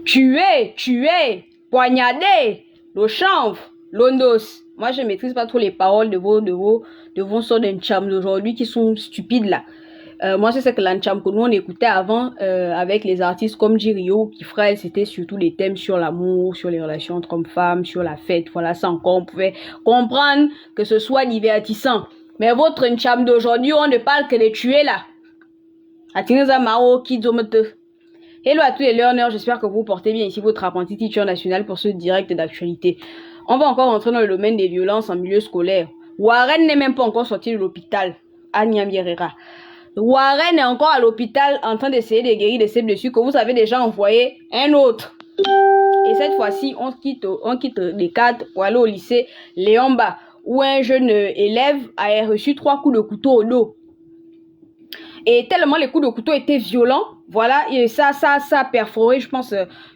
tuer, poignarder, le chanvre, l'ondos. Moi, je ne maîtrise pas trop les paroles de vos sortes d'encham d'aujourd'hui qui sont stupides là. Moi, je sais que l'encham que nous on écoutait avant avec les artistes comme Jirio, Kifrael, c'était surtout des thèmes sur l'amour, sur les relations entre hommes-femmes, sur la fête. Voilà, ça encore, on pouvait comprendre que ce soit divertissant. Mais votre encham d'aujourd'hui, on ne parle que de tuer là. Atineza Mao, Kidzomete. Hello à tous les learners, j'espère que vous portez bien ici votre apprenti teacher national pour ce direct d'actualité. On va encore entrer dans le domaine des violences en milieu scolaire. Warren n'est même pas encore sorti de l'hôpital. Agnam Yerera. Warren est encore à l'hôpital en train d'essayer de guérir de ses blessures que vous avez déjà envoyé un autre. Et cette fois-ci, on quitte les cadres pour aller au lycée Léomba, où un jeune élève a reçu 3 coups de couteau au dos. Et tellement les coups de couteau étaient violents, voilà, et ça a perforé, je pense,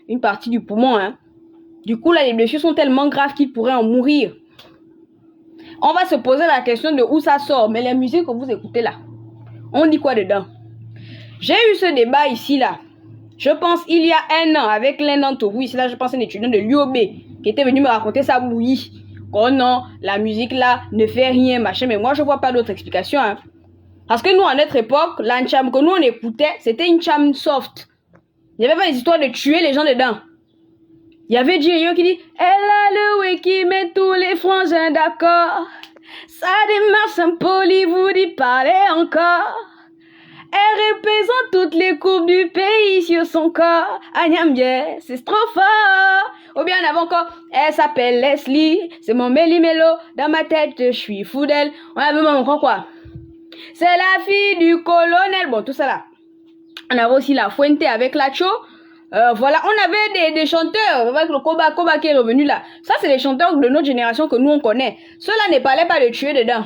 une partie du poumon. Hein. Du coup, là, les blessures sont tellement graves qu'il pourrait en mourir. On va se poser la question de où ça sort, mais la musique que vous écoutez là, on dit quoi dedans? J'ai eu ce débat ici, là. Je pense, il y a un an, avec l'un d'entre vous ici, là, je pense un étudiant de l'UOB qui était venu me raconter sa bouillie. Oh non, la musique là ne fait rien, machin, mais moi, je vois pas d'autre explication, hein. Parce que nous, à notre époque, l'encham que nous, on écoutait, c'était une cham soft. Il n'y avait pas les histoires de tuer les gens dedans. Il y avait Jirio qui dit « Elle a le way qui met tous les frangins d'accord. Sa démarche impoli vous dit parler encore. Elle représente toutes les coupes du pays sur son corps. Agnambie, c'est trop fort. » Ou bien en avant encore, elle s'appelle Leslie. C'est mon méli-mélo. Dans ma tête, je suis fou d'elle. On avait même encore quoi? C'est la fille du colonel. Bon, tout ça là. On avait aussi la Fuente avec Lacho. Voilà, on avait des chanteurs avec le Koba qui est revenu là. Ça, c'est les chanteurs de notre génération que nous, on connaît. Ceux-là ne parlaient pas de tuer dedans.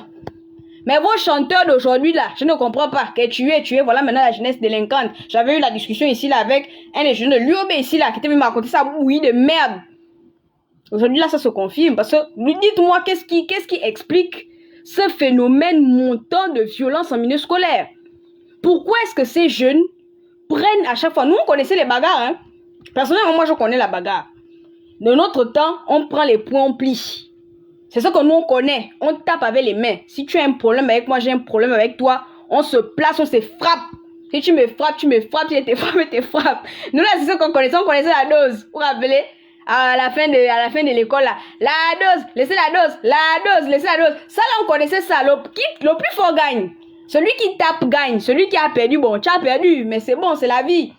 Mais vos chanteurs d'aujourd'hui là, je ne comprends pas. Que tuer, voilà maintenant la jeunesse délinquante. J'avais eu la discussion ici là avec un des jeunes de l'UOB ici là qui était venu me raconter ça, oui, de merde. Aujourd'hui là, ça se confirme parce que, dites-moi, qu'est-ce qui explique ce phénomène montant de violence en milieu scolaire? Pourquoi est-ce que ces jeunes prennent à chaque fois... Nous, on connaissait les bagarres, hein. Personnellement, moi, je connais la bagarre. De notre temps, on prend les poings, on plie. C'est ce que nous, on connaît. On tape avec les mains. Si tu as un problème avec moi, j'ai un problème avec toi, on se place, on se frappe. Si tu me frappes, si je te frappe. Nous, là, c'est ce qu'on connaissait. On connaissait la dose. Vous vous rappelez? À la fin de l'école, là. La dose, laissez la dose. La dose, laissez la dose. Ça, là, on connaissait ça. Le plus fort gagne. Celui qui tape gagne. Celui qui a perdu, bon, tu as perdu, mais c'est bon, c'est la vie.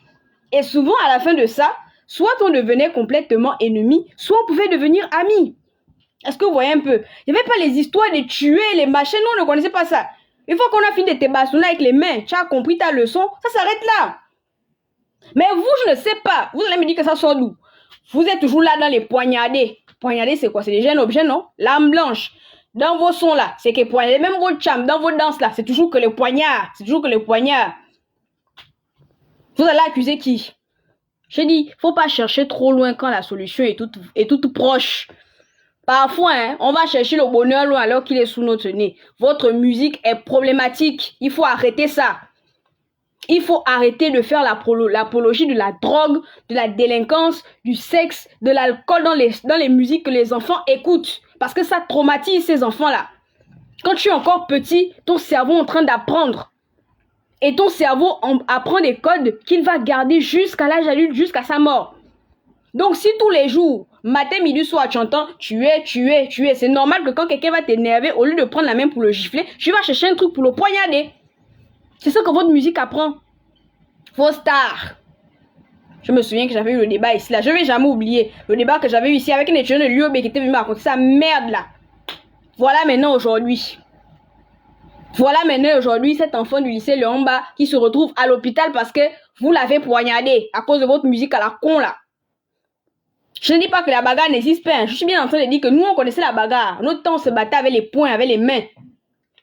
Et souvent, à la fin de ça, soit on devenait complètement ennemi, soit on pouvait devenir amis. Est-ce que vous voyez un peu? Il n'y avait pas les histoires de tuer, les machins, nous, on ne connaissait pas ça. Une fois qu'on a fini de te bastonner avec les mains, tu as compris ta leçon, ça s'arrête là. Mais vous, je ne sais pas. Vous allez me dire que ça sort d'où? Vous êtes toujours là dans les poignardés. Poignardés, c'est quoi? C'est déjà un objet, non? L'arme blanche. Dans vos sons là, c'est que poignardés. Même vos chams, dans vos danses là, c'est toujours que les poignards. C'est toujours que les poignards. Vous allez accuser qui? Je dis, faut pas chercher trop loin quand la solution est toute proche. Parfois, hein, on va chercher le bonheur loin alors qu'il est sous notre nez. Votre musique est problématique. Il faut arrêter ça. Il faut arrêter de faire l'apologie de la drogue, de la délinquance, du sexe, de l'alcool dans les musiques que les enfants écoutent. Parce que ça traumatise ces enfants-là. Quand tu es encore petit, ton cerveau est en train d'apprendre. Et ton cerveau apprend des codes qu'il va garder jusqu'à l'âge adulte, jusqu'à sa mort. Donc si tous les jours, matin, midi, soir, tu entends tuer, c'est normal que quand quelqu'un va t'énerver, au lieu de prendre la main pour le gifler, tu vas chercher un truc pour le poignarder. C'est ça que votre musique apprend. Vos stars. Je me souviens que j'avais eu le débat ici là. Je ne vais jamais oublier le débat que j'avais eu ici avec un étudiant de l'UOB qui était venu me raconter sa merde là. Voilà maintenant aujourd'hui. Voilà maintenant aujourd'hui cet enfant du lycée Léomba qui se retrouve à l'hôpital parce que vous l'avez poignardé à cause de votre musique à la con là. Je ne dis pas que la bagarre n'existe pas. Hein. Je suis bien en train de dire que nous on connaissait la bagarre. Notre temps on se battait avec les poings, avec les mains.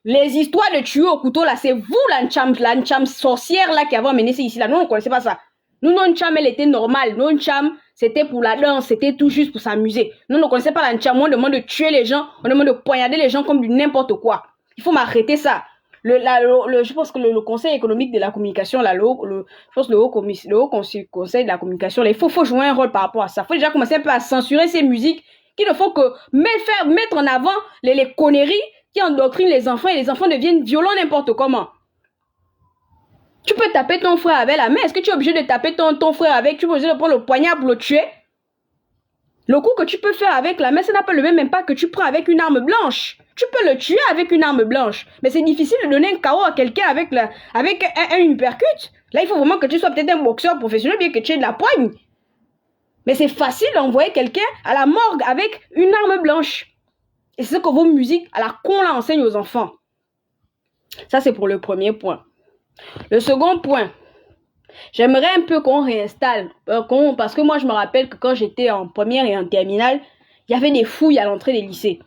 Les histoires de tuer au couteau là, c'est vous l'encham sorcière là qui avait amené ça ici là. Nous on ne connaissait pas ça. Nous, non-cham, elle était normale. Non-cham, c'était pour la danse, c'était tout juste pour s'amuser. Nous ne connaissons pas l'encham. On demande de tuer les gens, on demande de poignarder les gens comme du n'importe quoi. Il faut m'arrêter ça. je pense que le Conseil économique de la communication, là, je pense le haut conseil de la communication, là, il faut jouer un rôle par rapport à ça. Il faut déjà commencer un peu à censurer ces musiques qui ne font que mettre en avant les conneries qui endoctrinent les enfants et les enfants deviennent violents n'importe comment. Tu peux taper ton frère avec la main. Est-ce que tu es obligé de taper ton frère avec? Tu es obligé de prendre le poignard pour le tuer? Le coup que tu peux faire avec la main, ça n'a pas le même impact que tu prends avec une arme blanche. Tu peux le tuer avec une arme blanche. Mais c'est difficile de donner un KO à quelqu'un avec une uppercut. Là, il faut vraiment que tu sois peut-être un boxeur professionnel, bien que tu aies de la poigne. Mais c'est facile d'envoyer quelqu'un à la morgue avec une arme blanche. Et c'est ce que vos musiques à la con là enseignent aux enfants. Ça, c'est pour le premier point. Le second point, j'aimerais un peu qu'on réinstalle, parce que moi je me rappelle que quand j'étais en première et en terminale, il y avait des fouilles à l'entrée des lycées.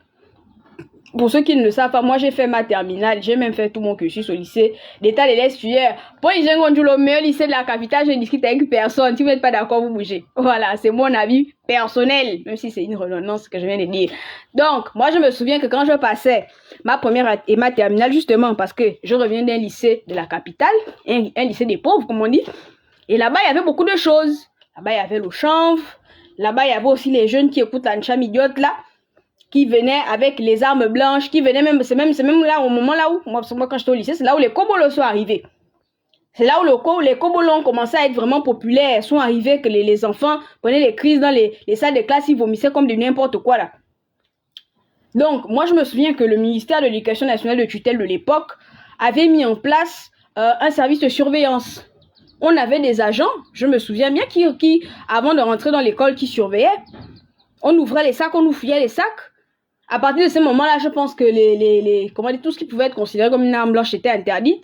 Pour ceux qui ne le savent pas, moi j'ai fait ma terminale, j'ai même fait tout mon cursus au lycée d'État des Lestuaires. Pour les gens qui ont le meilleur lycée de la capitale, je ne discute avec personne. Si vous n'êtes pas d'accord, vous bougez. Voilà, c'est mon avis personnel, même si c'est une redondance que je viens de dire. Donc, moi je me souviens que quand je passais ma première et ma terminale, justement, parce que je reviens d'un lycée de la capitale, un lycée des pauvres, comme on dit, et là-bas il y avait beaucoup de choses. Là-bas il y avait le chanvre, là-bas il y avait aussi les jeunes qui écoutent la ncham idiote là, qui venaient avec les armes blanches, qui venaient même, c'est même là, au moment là où, moi quand j'étais au lycée, c'est là où les kobolos sont arrivés. C'est là où les kobolos ont commencé à être vraiment populaires, sont arrivés, que les enfants prenaient les crises dans les salles de classe, ils vomissaient comme de n'importe quoi là. Donc, moi je me souviens que le ministère de l'Éducation nationale de tutelle de l'époque avait mis en place un service de surveillance. On avait des agents, je me souviens bien, qui avant de rentrer dans l'école, qui surveillaient. On ouvrait les sacs, on nous fouillait les sacs. À partir de ce moment-là, je pense que comment dire, tout ce qui pouvait être considéré comme une arme blanche était interdit.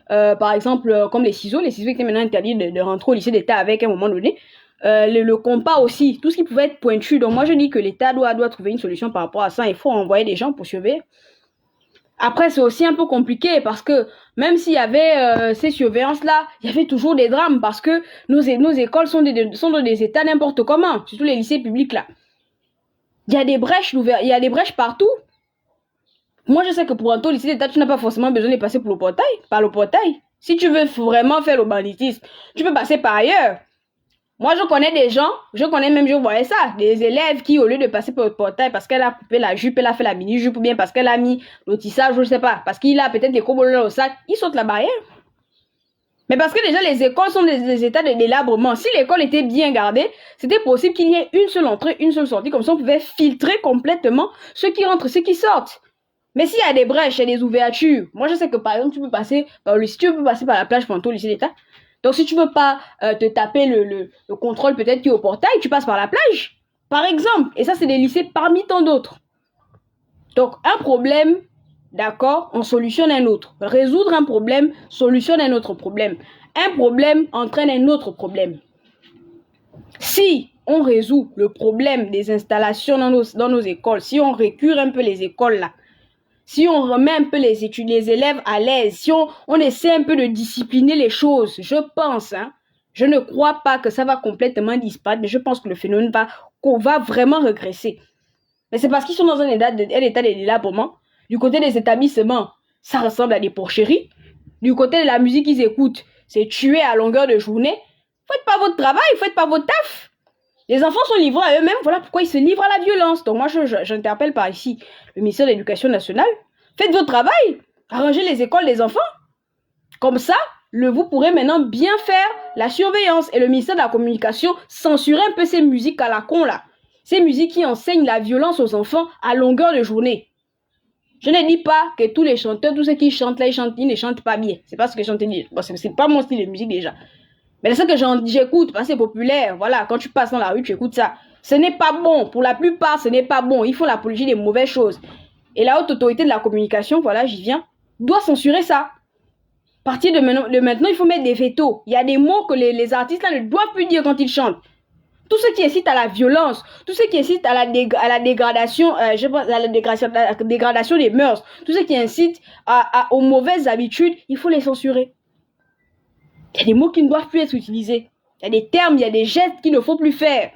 Par exemple, comme les ciseaux étaient maintenant interdits de rentrer au lycée d'État avec à un moment donné. Le compas aussi, tout ce qui pouvait être pointu. Donc moi je dis que l'État doit trouver une solution par rapport à ça. Il faut envoyer des gens pour surveiller. Après c'est aussi un peu compliqué parce que même s'il y avait ces surveillances-là, il y avait toujours des drames parce que nos écoles sont dans des états n'importe comment, surtout les lycées publics là. Il y a des brèches partout. Moi, je sais que pour un taux lycée d'État, tu n'as pas forcément besoin de passer par le portail. Si tu veux vraiment faire le banditisme, tu peux passer par ailleurs. Moi, je connais des gens, je voyais ça, des élèves qui, au lieu de passer par le portail parce qu'elle a coupé la jupe, elle a fait la mini-jupe, ou bien parce qu'elle a mis le tissage, je ne sais pas, parce qu'il a peut-être des cobolons au sac, ils sautent la barrière. Mais parce que déjà, les écoles sont des états de délabrement. Si l'école était bien gardée, c'était possible qu'il y ait une seule entrée, une seule sortie. Comme ça, on pouvait filtrer complètement ceux qui rentrent, ceux qui sortent. Mais s'il y a des brèches, il y a des ouvertures. Moi, je sais que par exemple, tu peux passer par la plage Panto au lycée d'État. Donc, si tu veux pas te taper le contrôle peut-être qui est au portail, tu passes par la plage. Par exemple. Et ça, c'est des lycées parmi tant d'autres. Donc, un problème... D'accord, on solutionne un autre. Résoudre un problème solutionne un autre problème. Un problème entraîne un autre problème. Si on résout le problème des installations dans nos écoles, si on récure un peu les écoles là, si on remet un peu les élèves à l'aise, si on essaie un peu de discipliner les choses, je pense, je ne crois pas que ça va complètement disparaître, mais je pense que le phénomène va vraiment régresser. Mais c'est parce qu'ils sont dans un état de délabrement. Du côté des établissements, ça ressemble à des porcheries. Du côté de la musique qu'ils écoutent, c'est tuer à longueur de journée. Faites pas votre travail, faites pas votre taf. Les enfants sont livrés à eux-mêmes, voilà pourquoi ils se livrent à la violence. Donc moi, j'interpelle par ici le ministère de l'Éducation nationale. Faites votre travail, arrangez les écoles des enfants. Comme ça, vous pourrez maintenant bien faire la surveillance. Et le ministère de la Communication censurer un peu ces musiques à la con là. Ces musiques qui enseignent la violence aux enfants à longueur de journée. Je ne dis pas que tous les chanteurs, tous ceux qui chantent là, ils ne chantent pas bien. C'est pas ce que je dis. Bon, c'est pas mon style de musique déjà. Mais c'est ce que j'écoute parce que c'est populaire. Voilà, quand tu passes dans la rue, tu écoutes ça. Ce n'est pas bon. Pour la plupart, ce n'est pas bon. Ils font l'apologie des mauvaises choses. Et la haute autorité de la communication, voilà, j'y viens, doit censurer ça. À partir de maintenant, il faut mettre des vétos. Il y a des mots que les artistes là ne doivent plus dire quand ils chantent. Tout ce qui incite à la violence, tout ce qui incite à la dégradation, la dégradation des mœurs, tout ce qui incite aux mauvaises habitudes, il faut les censurer. Il y a des mots qui ne doivent plus être utilisés. Il y a des termes, il y a des gestes qu'il ne faut plus faire.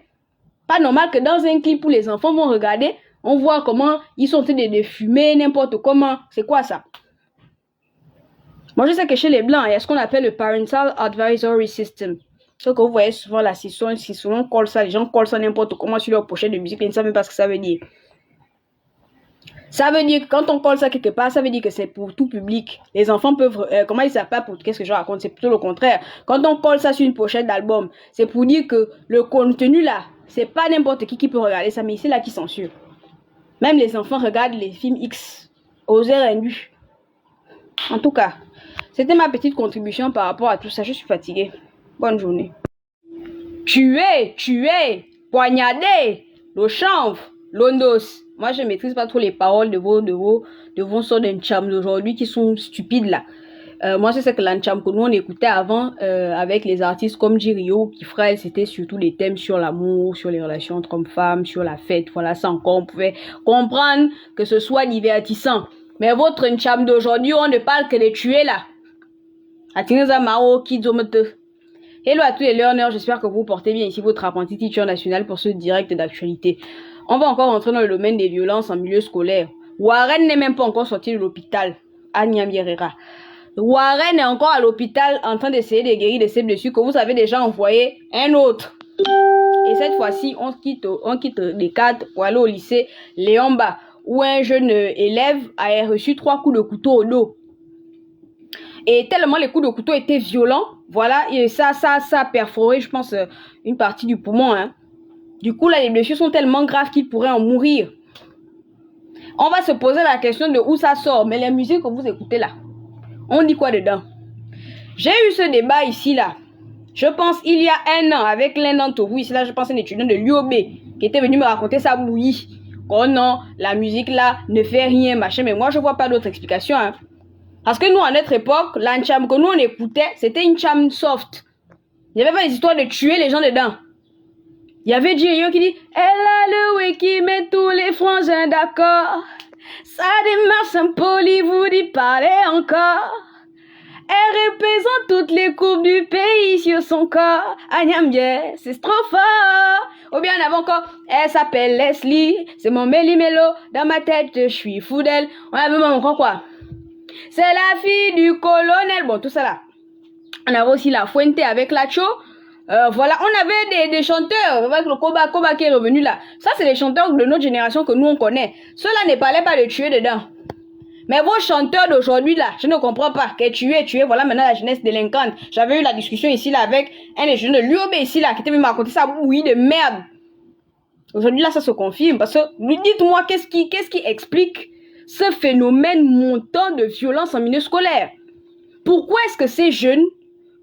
Pas normal que dans un clip où les enfants vont regarder, on voit comment ils sont en train de fumer, n'importe comment. C'est quoi ça? Moi, je sais que chez les Blancs, il y a ce qu'on appelle le Parental Advisory System. Ce que vous voyez souvent là, si souvent on colle ça, les gens collent ça n'importe comment sur leur pochette de musique, ils ne savent même pas ce que ça veut dire. Ça veut dire que quand on colle ça quelque part, ça veut dire que c'est pour tout public. Les enfants peuvent... comment ils savent pas pour... Qu'est-ce que je raconte? C'est plutôt le contraire. Quand on colle ça sur une pochette d'album, c'est pour dire que le contenu là, c'est pas n'importe qui peut regarder ça, mais c'est là qui censure. Même les enfants regardent les films X, aux airs indus. En tout cas, c'était ma petite contribution par rapport à tout ça. Je suis fatiguée. Bonne journée. Tuer, poignarder, le chanvre, l'ondos. Moi, je maîtrise pas trop les paroles de vos sortes d'encham d'aujourd'hui qui sont stupides là. Moi, je sais que l'encham que nous on écoutait avant avec les artistes comme Jirio, Pifrel, c'était surtout des thèmes sur l'amour, sur les relations entre hommes-femmes, sur la fête. Voilà, ça encore, on pouvait comprendre que ce soit divertissant. Mais votre encham d'aujourd'hui, on ne parle que de tuer là. Atineza Mao, Kizomete. Hello à tous les learners, j'espère que vous portez bien ici votre apprenti teacher national pour ce direct d'actualité. On va encore entrer dans le domaine des violences en milieu scolaire. Warren n'est même pas encore sorti de l'hôpital. Agnam Yerera. Warren est encore à l'hôpital en train d'essayer de guérir de ses blessures que vous avez déjà envoyé un autre. Et cette fois-ci, on quitte les cadres pour aller au lycée Léomba, où un jeune élève a reçu 3 coups de couteau au dos. Et tellement les coups de couteau étaient violents, voilà, et ça a perforé, je pense, une partie du poumon, hein. Du coup, là, les blessures sont tellement graves qu'il pourrait en mourir. On va se poser la question de où ça sort, mais les musiques que vous écoutez là, on dit quoi dedans? J'ai eu ce débat ici, là, je pense, il y a un an, avec l'un d'entre vous, ici, là, je pense un étudiant de l'UOB, qui était venu me raconter sa bouillie. Oh non, la musique là ne fait rien, machin, mais moi, je vois pas d'autre explication, hein. Parce que nous, à notre époque, l'encham que nous, on écoutait, c'était une cham soft. Il n'y avait pas des histoires de tuer les gens dedans. Il y avait Jirio qui dit « Elle a le oui qui met tous les frangins d'accord. Sa démarche impolie vous dit parler encore. Elle représente toutes les coupes du pays sur son corps. Agnam bien, c'est trop fort. » Ou bien on avait encore « Elle s'appelle Leslie, c'est mon méli-mélo. Dans ma tête, je suis fou d'elle. » On avait même encore quoi? C'est la fille du colonel. Bon, tout ça là. On avait aussi la Fuente avec Lacho. Voilà, on avait des chanteurs avec le Koba qui est revenu là. Ça, c'est les chanteurs de notre génération que nous, on connaît. Ceux-là ne parlaient pas de tuer dedans. Mais vos chanteurs d'aujourd'hui là, je ne comprends pas. Que tuer, voilà maintenant la jeunesse délinquante. J'avais eu la discussion ici là avec un des jeunes de l'UOB ici là qui était venu me raconter ça bouillie de merde. Aujourd'hui là, ça se confirme. Parce que, dites-moi, qu'est-ce qui explique ce phénomène montant de violence en milieu scolaire? Pourquoi est-ce que ces jeunes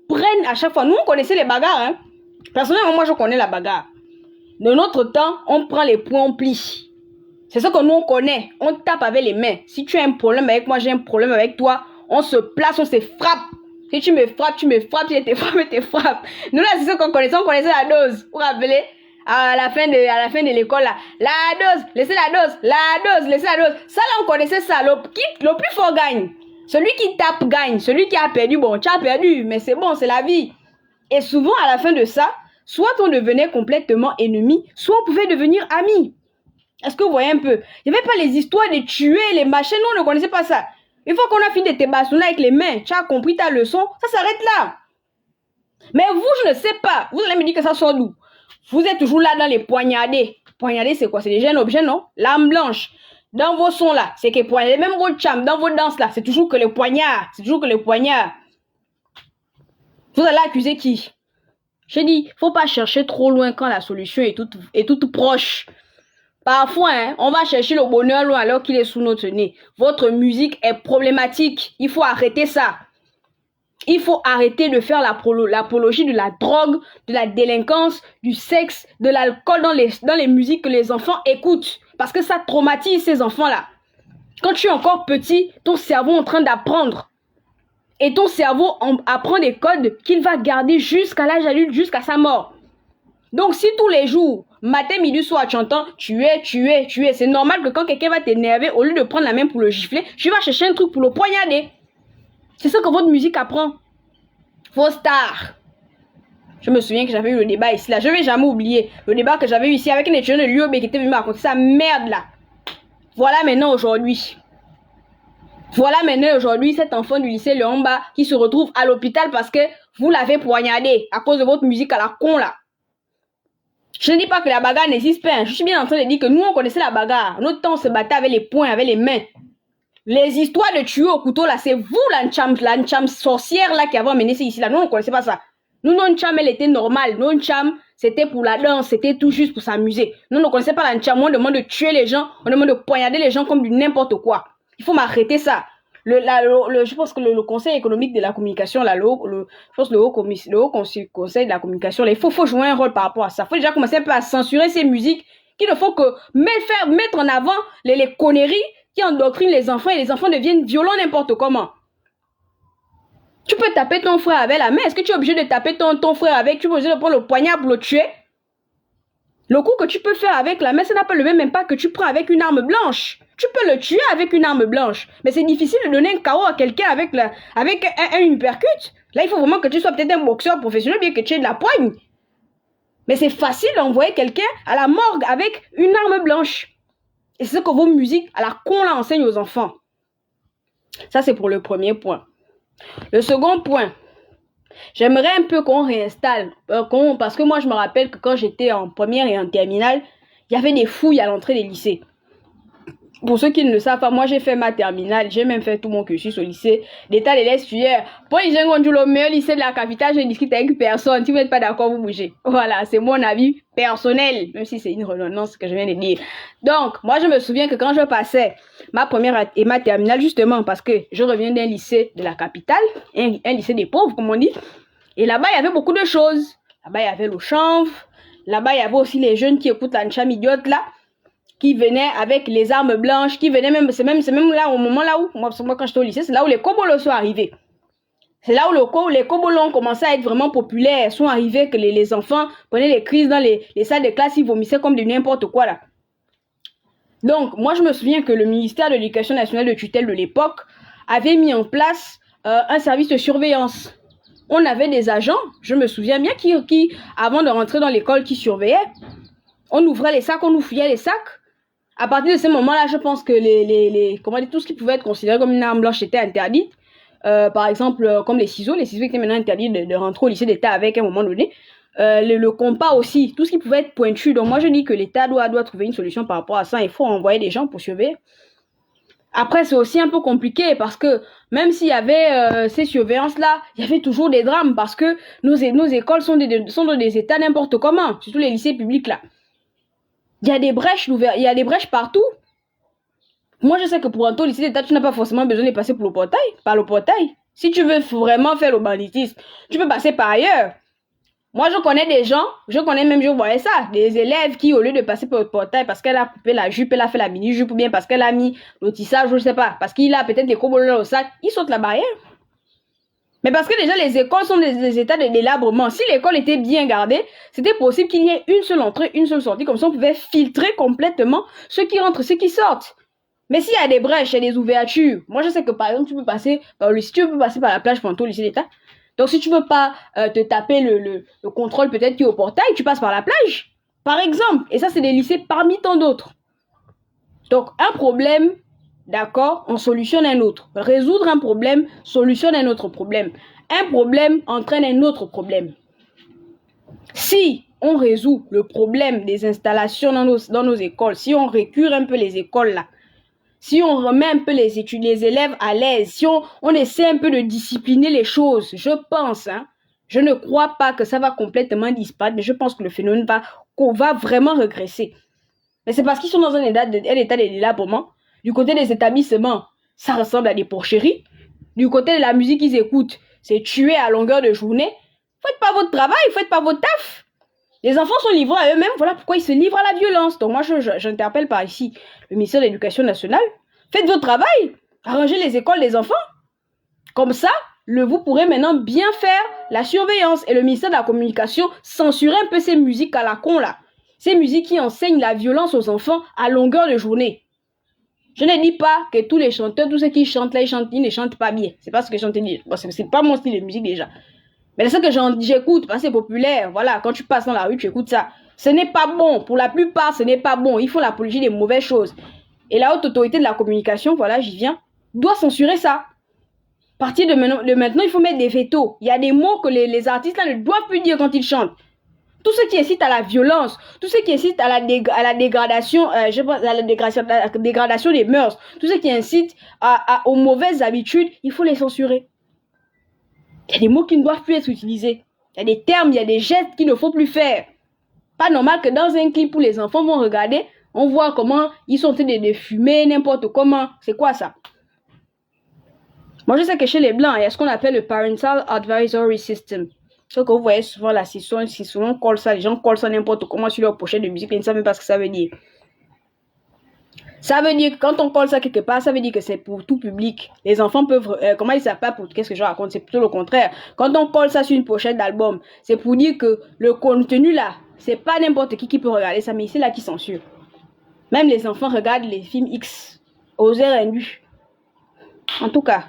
prennent à chaque fois... Nous, on connaissait les bagarres, hein. Personnellement, moi, je connais la bagarre. De notre temps, on prend les poings, on plie. C'est ça que nous, on connaît. On tape avec les mains. Si tu as un problème avec moi, j'ai un problème avec toi. On se place, on se frappe. Si tu me frappes, tu me frappes. Si je te frappe, je te frappe. Nous, là, c'est ce qu'on connaissait. On connaissait la dose. Vous vous rappelez? À la fin de l'école, là. La dose, laissez la dose. La dose, laissez la dose. Ça, là, on connaissait ça. Le plus fort gagne. Celui qui tape gagne. Celui qui a perdu, bon, tu as perdu. Mais c'est bon, c'est la vie. Et souvent, à la fin de ça, soit on devenait complètement ennemi, soit on pouvait devenir amis. Est-ce que vous voyez un peu? Il n'y avait pas les histoires de tuer, les machins. Nous, on ne connaissait pas ça. Une fois qu'on a fini de te bastonner avec les mains, tu as compris ta leçon, ça s'arrête là. Mais vous, je ne sais pas. Vous allez me dire que ça sort d'où? Vous êtes toujours là dans les poignardés. Poignardés, c'est quoi? C'est déjà un objet, non? L'arme blanche. Dans vos sons là, c'est que poignardés. Même vos chams, dans vos danses là, c'est toujours que les poignards. C'est toujours que les poignards. Vous allez accuser qui? J'ai dit, faut pas chercher trop loin quand la solution est toute proche. Parfois, hein, on va chercher le bonheur loin alors qu'il est sous notre nez. Votre musique est problématique. Il faut arrêter ça. Il faut arrêter de faire l'apologie de la drogue, de la délinquance, du sexe, de l'alcool dans les musiques que les enfants écoutent. Parce que ça traumatise ces enfants-là. Quand tu es encore petit, ton cerveau est en train d'apprendre. Et ton cerveau apprend des codes qu'il va garder jusqu'à l'âge adulte, jusqu'à sa mort. Donc si tous les jours, matin, midi, soir, tu entends tuer, c'est normal que quand quelqu'un va t'énerver, au lieu de prendre la main pour le gifler, tu vas chercher un truc pour le poignarder. C'est ça que votre musique apprend. Vos stars. Je me souviens que j'avais eu le débat ici, là. Je ne vais jamais oublier le débat que j'avais eu ici avec un étudiant de l'UOB qui était venu me raconter sa merde, là. Voilà maintenant aujourd'hui. Voilà maintenant aujourd'hui cet enfant du lycée Léomba qui se retrouve à l'hôpital parce que vous l'avez poignardé à cause de votre musique à la con là. Je ne dis pas que la bagarre n'existe pas. Je suis bien en train de dire que nous on connaissait la bagarre. Notre temps on se battait avec les poings, avec les mains. Les histoires de tuer au couteau là, c'est vous la ncham sorcière là qui avait amené ça ici là. Nous on ne connaissait pas ça. Nous notre ncham elle était normale. Notre ncham c'était pour la danse, c'était tout juste pour s'amuser. Nous on ne connaissait pas la ncham. On demande de tuer les gens, on demande de poignarder les gens comme du n'importe quoi. Il faut m'arrêter ça. Je pense que le Conseil économique de la communication, là, je pense le haut conseil de la communication, là, il faut jouer un rôle par rapport à ça. Il faut déjà commencer un peu à censurer ces musiques qui ne font que mettre en avant les conneries qui endoctrinent les enfants et les enfants deviennent violents n'importe comment. Tu peux taper ton frère avec la main. Est-ce que tu es obligé de taper ton frère avec? Tu es obligé de prendre le poignard pour le tuer? Le coup que tu peux faire avec la main, ça n'a pas le même impact que tu prends avec une arme blanche. Tu peux le tuer avec une arme blanche. Mais c'est difficile de donner un KO à quelqu'un avec un uppercut. Là, il faut vraiment que tu sois peut-être un boxeur professionnel, bien que tu aies de la poigne. Mais c'est facile d'envoyer quelqu'un à la morgue avec une arme blanche. Et c'est ce que vos musiques à la con là enseignent aux enfants. Ça, c'est pour le premier point. Le second point, j'aimerais un peu qu'on réinstalle, parce que moi je me rappelle que quand j'étais en première et en terminale, il y avait des fouilles à l'entrée des lycées. Pour ceux qui ne le savent pas, moi j'ai fait ma terminale, j'ai même fait tout mon cursus au lycée d'État de l'Estuaire. Pour les gens qui ont le meilleur lycée de la capitale, je ne discute avec personne. Si vous n'êtes pas d'accord, vous bougez. Voilà, c'est mon avis personnel, même si c'est une redondance que je viens de dire. Donc, moi je me souviens que quand je passais ma première et ma terminale, justement, parce que je reviens d'un lycée de la capitale, un lycée des pauvres, comme on dit, et là-bas il y avait beaucoup de choses. Là-bas il y avait le chanvre, là-bas il y avait aussi les jeunes qui écoutent la ncham idiote là, qui venaient avec les armes blanches, qui venaient même, c'est même là, au moment là où, moi quand j'étais au lycée, c'est là où les kobolos sont arrivés. C'est là où les kobolos ont commencé à être vraiment populaires, sont arrivés que les enfants prenaient les crises dans les salles de classe, ils vomissaient comme de n'importe quoi là. Donc, moi je me souviens que le ministère de l'Éducation nationale de tutelle de l'époque avait mis en place un service de surveillance. On avait des agents, je me souviens bien, qui avant de rentrer dans l'école, qui surveillaient. On ouvrait les sacs, on nous fouillait les sacs. À partir de ce moment-là, je pense que tout ce qui pouvait être considéré comme une arme blanche était interdit. Par exemple, comme les ciseaux étaient maintenant interdits de rentrer au lycée d'État avec à un moment donné. Le compas aussi, tout ce qui pouvait être pointu. Donc moi je dis que l'État doit trouver une solution par rapport à ça. Il faut envoyer des gens pour surveiller. Après c'est aussi un peu compliqué parce que même s'il y avait ces surveillances-là, il y avait toujours des drames parce que nos écoles sont dans des états n'importe comment, surtout les lycées publics là. Il y a des brèches partout. Moi, je sais que pour entrer au lycée d'État, tu n'as pas forcément besoin de passer par le portail. Si tu veux vraiment faire le banditisme, tu peux passer par ailleurs. Moi, je connais des gens, je voyais ça, des élèves qui, au lieu de passer par le portail parce qu'elle a coupé la jupe, elle a fait la mini-jupe, ou bien parce qu'elle a mis le tissage, je ne sais pas, parce qu'il a peut-être des cobolons au sac, ils sautent la barrière. Mais parce que déjà, les écoles sont des états de délabrement. Si l'école était bien gardée, c'était possible qu'il y ait une seule entrée, une seule sortie. Comme ça, on pouvait filtrer complètement ceux qui rentrent, ceux qui sortent. Mais s'il y a des brèches, il y a des ouvertures. Moi, je sais que, par exemple, tu peux passer par la plage pour entrer au lycée d'État. Donc, si tu veux pas te taper le contrôle peut-être qui est au portail, tu passes par la plage. Par exemple. Et ça, c'est des lycées parmi tant d'autres. Donc, un problème... D'accord, on solutionne un autre. Résoudre un problème solutionne un autre problème. Un problème entraîne un autre problème. Si on résout le problème des installations dans nos écoles, si on récure un peu les écoles là, si on remet un peu les élèves à l'aise, si on essaie un peu de discipliner les choses, je pense, je ne crois pas que ça va complètement disparaître, mais je pense que le phénomène va vraiment régresser. Mais c'est parce qu'ils sont dans un état de délabrement. Du côté des établissements, ça ressemble à des porcheries. Du côté de la musique qu'ils écoutent, c'est tuer à longueur de journée. Faites pas votre travail, faites pas votre taf. Les enfants sont livrés à eux-mêmes, voilà pourquoi ils se livrent à la violence. Donc moi, j'interpelle par ici le ministère de l'Éducation nationale. Faites votre travail, arrangez les écoles des enfants. Comme ça, vous pourrez maintenant bien faire la surveillance. Et le ministère de la Communication censurer un peu ces musiques à la con là. Ces musiques qui enseignent la violence aux enfants à longueur de journée. Je ne dis pas que tous les chanteurs, tous ceux qui chantent là, ils ne chantent pas bien. C'est pas ce que je dis. Bon, c'est pas mon style de musique déjà. Mais c'est ce que j'écoute parce que c'est populaire. Voilà, quand tu passes dans la rue, tu écoutes ça. Ce n'est pas bon. Pour la plupart, ce n'est pas bon. Ils font l'apologie des mauvaises choses. Et la haute autorité de la communication, voilà, j'y viens. doit censurer ça. À partir de maintenant, il faut mettre des vétos. Il y a des mots que les artistes là ne doivent plus dire quand ils chantent. Tout ce qui incite à la violence, tout ce qui incite à la dégradation, à la dégradation des mœurs, tout ce qui incite aux mauvaises habitudes, il faut les censurer. Il y a des mots qui ne doivent plus être utilisés. Il y a des termes, il y a des gestes qu'il ne faut plus faire. Pas normal que dans un clip où les enfants vont regarder, on voit comment ils sont en train de fumer, n'importe comment. C'est quoi ça? Moi, je sais que chez les Blancs, il y a ce qu'on appelle le Parental Advisory System. Ce que vous voyez souvent là, si souvent colle ça, les gens collent ça n'importe comment sur leur pochette de musique, ils ne savent même pas ce que ça veut dire. Ça veut dire que quand on colle ça quelque part, ça veut dire que c'est pour tout public. Les enfants peuvent... comment ils savent pas pour... Qu'est-ce que je raconte? C'est plutôt le contraire. Quand on colle ça sur une pochette d'album, c'est pour dire que le contenu là, c'est pas n'importe qui peut regarder ça, mais c'est là qui censure. Même les enfants regardent les films X, aux RNU. En tout cas,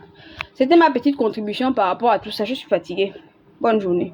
c'était ma petite contribution par rapport à tout ça. Je suis fatiguée. Bonne journée.